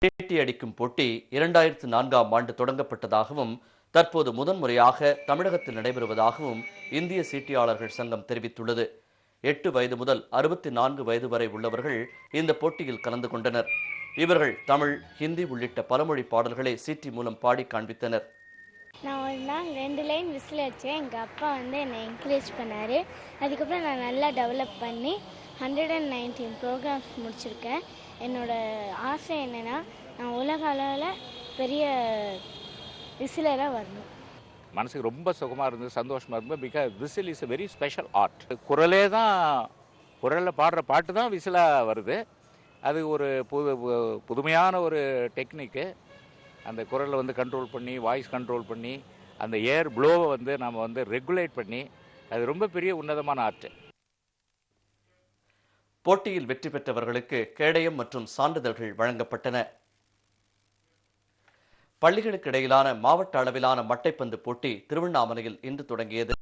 பேட்டி அடிக்கும் போட்டி 2004ஆம் ஆண்டு தொடங்கப்பட்டதாகவும் தற்போது முதன்முறையாக தமிழகத்தில் நடைபெறுவதாகவும் இந்திய சீட்டியாளர்கள் சங்கம் தெரிவித்துள்ளது. 8 வயது முதல் 64 வயது வரை உள்ளவர்கள் இந்த போட்டியில் கலந்து கொண்டனர். இவர்கள் தமிழ், ஹிந்தி உள்ளிட்ட பலமொழி பாடல்களை சீட்டி மூலம் பாடி காண்பித்தனர். நான் ஒரு நாள் 2 லைன் விசில் அடித்தேன். எங்கள் அப்பா என்னை என்கரேஜ் பண்ணார். அதுக்கப்புறம் நான் நல்லா டெவலப் பண்ணி 119 ப்ரோக்ராம்ஸ் முடிச்சிருக்கேன். என்னோடய ஆசை என்னென்னா, நான் உலக அளவில் பெரிய விசிலராக வரணும். மனசுக்கு ரொம்ப சுகமாக இருந்தது, சந்தோஷமாக இருந்தது. Because whistle is a very special art. குரலே தான், குரலில் பாடுற பாட்டு தான் விசிலாக வருது. அது ஒரு புதுமையான ஒரு டெக்னிக்கு. அந்த குரலை கண்ட்ரோல் பண்ணி, வாய்ஸ் கண்ட்ரோல் பண்ணி, அந்த ஏர் ப்ளோவை நாம் ரெகுலேட் பண்ணி, அது ரொம்ப பெரிய உன்னதமான ஆர்ட். போட்டியில் வெற்றி பெற்றவர்களுக்கு கேடயம் மற்றும் சான்றிதழ்கள் வழங்கப்பட்டன. பள்ளிகளுக்கு இடையிலான மாவட்ட அளவிலான மட்டைப்பந்து போட்டி திருவண்ணாமலையில் இன்று தொடங்கியது.